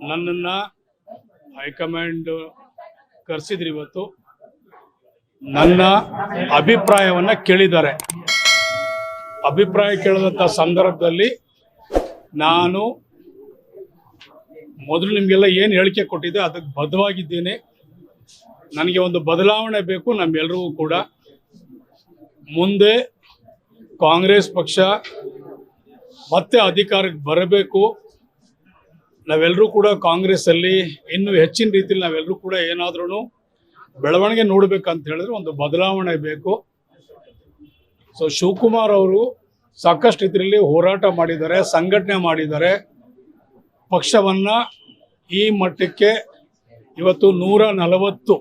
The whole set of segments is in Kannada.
ನನ್ನನ್ನು ಹೈಕಮಾಂಡ್ ಕರೆಸಿದ್ರು. ಇವತ್ತು ನನ್ನ ಅಭಿಪ್ರಾಯವನ್ನು ಕೇಳಿದ್ದಾರೆ. ಅಭಿಪ್ರಾಯ ಕೇಳಿದಂಥ ಸಂದರ್ಭದಲ್ಲಿ ನಾನು ಮೊದಲು ನಿಮಗೆಲ್ಲ ಏನು ಹೇಳಿಕೆ ಕೊಟ್ಟಿದ್ದೆ ಅದಕ್ಕೆ ಬದ್ಧವಾಗಿದ್ದೇನೆ. ನನಗೆ ಒಂದು ಬದಲಾವಣೆ ಬೇಕು ನಮ್ಮೆಲ್ಲರಿಗೂ ಕೂಡ. ಮುಂದೆ ಕಾಂಗ್ರೆಸ್ ಪಕ್ಷ ಮತ್ತೆ ಅಧಿಕಾರಕ್ಕೆ ಬರಬೇಕು. ನಾವೆಲ್ಲರೂ ಕೂಡ ಕಾಂಗ್ರೆಸ್ಸಲ್ಲಿ ಇನ್ನೂ ಹೆಚ್ಚಿನ ರೀತಿಯಲ್ಲಿ ನಾವೆಲ್ಲರೂ ಕೂಡ ಏನಾದ್ರೂ ಬೆಳವಣಿಗೆ ನೋಡಬೇಕಂತ ಹೇಳಿದ್ರೆ ಒಂದು ಬದಲಾವಣೆ ಬೇಕು. ಸೊ ಶಿವಕುಮಾರ್ ಅವರು ಸಾಕಷ್ಟು ಇದರಲ್ಲಿ ಹೋರಾಟ ಮಾಡಿದ್ದಾರೆ, ಸಂಘಟನೆ ಮಾಡಿದ್ದಾರೆ. ಪಕ್ಷವನ್ನು ಈ ಮಟ್ಟಕ್ಕೆ ಇವತ್ತು 140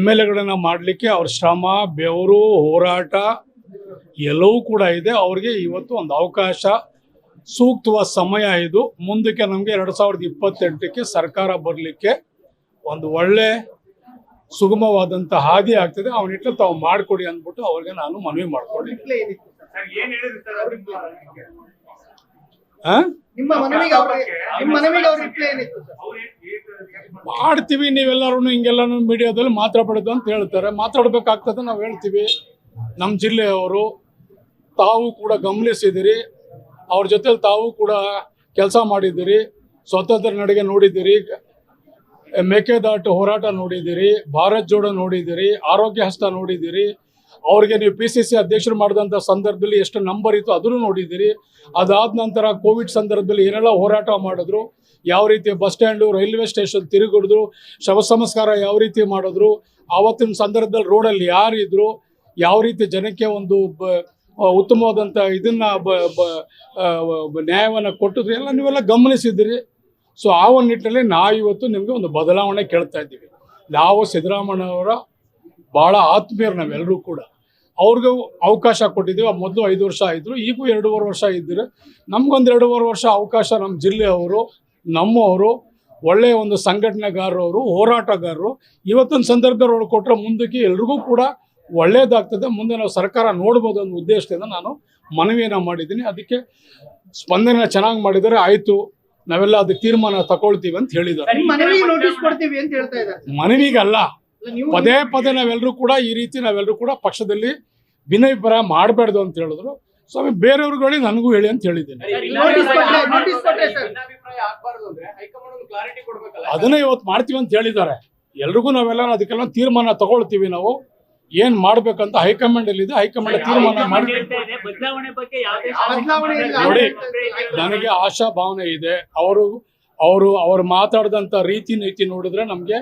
MLAಗಳನ್ನು ಮಾಡಲಿಕ್ಕೆ ಅವ್ರ ಶ್ರಮ, ಬೆವರು, ಹೋರಾಟ ಎಲ್ಲವೂ ಕೂಡ ಇದೆ. ಅವ್ರಿಗೆ ಇವತ್ತು ಒಂದು ಅವಕಾಶ, ಸೂಕ್ತವಾದ ಸಮಯ ಇದು. ಮುಂದಕ್ಕೆ ನಮಗೆ 2028ಕ್ಕೆ ಸರ್ಕಾರ ಬರಲಿಕ್ಕೆ ಒಂದು ಒಳ್ಳೆ ಸುಗಮವಾದಂಥ ಹಾದಿ ಆಗ್ತದೆ. ಅವನಿಟ್ಟು ತಾವು ಮಾಡಿಕೊಡಿ ಅಂದ್ಬಿಟ್ಟು ಅವ್ರಿಗೆ ನಾನು ಮನವಿ ಮಾಡ್ಕೊಂಡಿದ್ದೆ. ಮಾಡ್ತೀವಿ, ನೀವೆಲ್ಲರೂ ಹಿಂಗೆಲ್ಲೂ ಮೀಡಿಯಾದಲ್ಲಿ ಮಾತಾಡಬಾರ್ದು ಅಂತ ಹೇಳ್ತಾರೆ. ಮಾತಾಡಬೇಕಾಗ್ತದೆ, ನಾವು ಹೇಳ್ತೀವಿ. ನಮ್ಮ ಜಿಲ್ಲೆಯವರು ತಾವು ಕೂಡ ಗಮನಿಸಿದಿರಿ, ಅವ್ರ ಜೊತೆಲಿ ತಾವು ಕೂಡ ಕೆಲಸ ಮಾಡಿದ್ದೀರಿ. ಸ್ವಾತಂತ್ರ್ಯ ನಡಿಗೆ ನೋಡಿದ್ದೀರಿ, ಮೇಕೆದಾಟು ಹೋರಾಟ ನೋಡಿದ್ದೀರಿ, ಭಾರತ್ ಜೋಡೋ ನೋಡಿದ್ದೀರಿ, ಆರೋಗ್ಯ ಹಸ್ತ ನೋಡಿದ್ದೀರಿ. ಅವ್ರಿಗೆ ನೀವು PCC ಅಧ್ಯಕ್ಷರು ಮಾಡಿದಂಥ ಸಂದರ್ಭದಲ್ಲಿ ಎಷ್ಟು ನಂಬರ್ ಇತ್ತು ಅದನ್ನು ನೋಡಿದ್ದೀರಿ. ಅದಾದ ನಂತರ ಕೋವಿಡ್ ಸಂದರ್ಭದಲ್ಲಿ ಏನೆಲ್ಲ ಹೋರಾಟ ಮಾಡಿದ್ರು, ಯಾವ ರೀತಿ ಬಸ್ ಸ್ಟ್ಯಾಂಡು, ರೈಲ್ವೆ ಸ್ಟೇಷನ್ ತಿರುಗಿಡಿದ್ರು, ಶವ ಸಂಸ್ಕಾರ ಯಾವ ರೀತಿ ಮಾಡಿದ್ರು, ಆವತ್ತಿನ ಸಂದರ್ಭದಲ್ಲಿ ರೋಡಲ್ಲಿ ಯಾರಿದ್ರು, ಯಾವ ರೀತಿ ಜನಕ್ಕೆ ಒಂದು ಉತ್ತಮವಾದಂಥ ಇದನ್ನು ನ್ಯಾಯವನ್ನು ಕೊಟ್ಟಿದ್ರು, ಎಲ್ಲ ನೀವೆಲ್ಲ ಗಮನಿಸಿದ್ದೀರಿ. ಸೊ ಆ ಒಂದು ನಿಟ್ಟಿನಲ್ಲಿ ನಾವಿವತ್ತು ನಿಮಗೆ ಒಂದು ಬದಲಾವಣೆ ಕೇಳ್ತಾ ಇದ್ದೀವಿ. ನಾವು ಸಿದ್ದರಾಮಯ್ಯನವರ ಭಾಳ ಆತ್ಮೀಯರು, ನಾವೆಲ್ಲರೂ ಕೂಡ ಅವ್ರಿಗೂ ಅವಕಾಶ ಕೊಟ್ಟಿದ್ದೀವಿ. ಮೊದಲು 5 ವರ್ಷ ಇದ್ದರು, ಈಗೂ 2.5 ವರ್ಷ ಇದ್ದರು. ನಮಗೊಂದು 2.5 ವರ್ಷ ಅವಕಾಶ ನಮ್ಮ ಜಿಲ್ಲೆಯವರು, ನಮ್ಮವರು, ಒಳ್ಳೆಯ ಒಂದು ಸಂಘಟನೆಗಾರರು, ಹೋರಾಟಗಾರರು ಇವತ್ತಿನ ಸಂದರ್ಭದವ್ರು ಕೊಟ್ಟರೆ ಮುಂದಕ್ಕೆ ಎಲ್ರಿಗೂ ಕೂಡ ಒಳ್ಳೆಯದಾಗ್ತದೆ. ಮುಂದೆ ನಾವು ಸರ್ಕಾರ ನೋಡ್ಬೋದು ಅನ್ನೋ ಉದ್ದೇಶದಿಂದ ನಾನು ಮನವಿಯನ್ನು ಮಾಡಿದ್ದೀನಿ. ಅದಕ್ಕೆ ಸ್ಪಂದನೆ ಚೆನ್ನಾಗಿ ಮಾಡಿದರೆ ಆಯಿತು, ನಾವೆಲ್ಲ ಅದಕ್ಕೆ ತೀರ್ಮಾನ ತಗೊಳ್ತೀವಿ ಅಂತ ಹೇಳಿದ್ದಾರೆ. ಮನವಿಗಲ್ಲ, ಪದೇ ಪದೇ ನಾವೆಲ್ಲರೂ ಕೂಡ ಈ ರೀತಿ ನಾವೆಲ್ಲರೂ ಕೂಡ ಪಕ್ಷದಲ್ಲಿ ಭಿನ್ನಾಭಿಪ್ರಾಯ ಮಾಡಬಾರ್ದು ಅಂತ ಹೇಳಿದ್ರು. ಸ್ವಾಮಿ ಬೇರೆಯವ್ರುಗಳಿಗೆ ನನಗೂ ಹೇಳಿ ಅಂತ ಹೇಳಿದ್ದೀನಿ. ಅದನ್ನೇ ಇವತ್ತು ಮಾಡ್ತೀವಿ ಅಂತ ಹೇಳಿದ್ದಾರೆ. ಎಲ್ರಿಗೂ ನಾವೆಲ್ಲ ಅದಕ್ಕೆಲ್ಲ ತೀರ್ಮಾನ ತಗೊಳ್ತೀವಿ. ನಾವು ಏನ್ ಮಾಡ್ಬೇಕಂತ ಹೈಕಮಾಂಡ್ ಅಲ್ಲಿ ಇದೆ, ಹೈಕಮಾಂಡ್ ತೀರ್ಮಾನ ಮಾಡಿ. ನೋಡಿ, ನನಗೆ ಆಶಾ ಭಾವನೆ ಇದೆ. ಅವರು ಮಾತಾಡಿದಂಥ ರೀತಿ ನೀತಿ ನೋಡಿದ್ರೆ ನಮಗೆ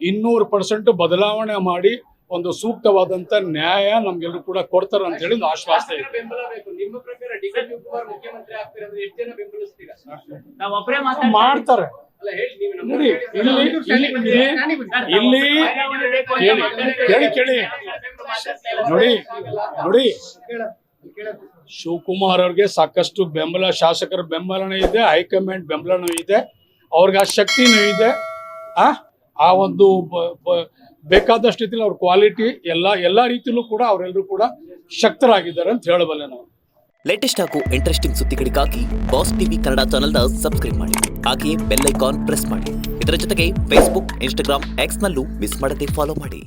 200% ಬದಲಾವಣೆ ಮಾಡಿ ಒಂದು ಸೂಕ್ತವಾದಂತ ನ್ಯಾಯ ನಮ್ಗೆಲ್ಲರೂ ಕೂಡ ಕೊಡ್ತಾರೆ ಅಂತ ಹೇಳಿ ಆಶ್ವಾಸ ಇದೆ. ಮಾಡ್ತಾರೆ. ನೋಡಿ, ಇಲ್ಲಿ ಕೇಳಿ ನೋಡಿ, ಶಿವಕುಮಾರ್ ಅವ್ರಿಗೆ ಸಾಕಷ್ಟು ಬೆಂಬಲ, ಶಾಸಕರ ಬೆಂಬಲನೂ ಇದೆ, ಹೈಕಮಾಂಡ್ ಬೆಂಬಲನೂ ಇದೆ, ಅವ್ರಿಗೆ ಆ ಶಕ್ತಿನೂ ಇದೆ. ಆ ಒಂದು ಬೇಕಾದಷ್ಟು ರೀತಿಯಲ್ಲಿ ಅವ್ರ ಕ್ವಾಲಿಟಿ ಎಲ್ಲ ರೀತಿಯಲ್ಲೂ ಕೂಡ ಅವರೆಲ್ಲರೂ ಕೂಡ ಶಕ್ತರಾಗಿದ್ದಾರೆ ಅಂತ ಹೇಳಬಲ್ಲೆ ನಾವು. ಲೇಟೆಸ್ಟ್ ಹಾಗೂ ಇಂಟ್ರೆಸ್ಟಿಂಗ್ ಸುದ್ದಿಗಳಿಗಾಗಿ ಬಾಸ್ ಟಿವಿ ಕನ್ನಡ ಚಾನೆಲ್ನ ಸಬ್ಸ್ಕ್ರೈಬ್ ಮಾಡಿ. ಹಾಗೆಯೇ ಬೆಲ್ ಐಕಾನ್ ಪ್ರೆಸ್ ಮಾಡಿ. ಇದರ ಜೊತೆಗೆ ಫೇಸ್ಬುಕ್, ಇನ್ಸ್ಟಾಗ್ರಾಮ್, ಎಕ್ಸ್ನಲ್ಲೂ ಮಿಸ್ ಮಾಡದೆ ಫಾಲೋ ಮಾಡಿ.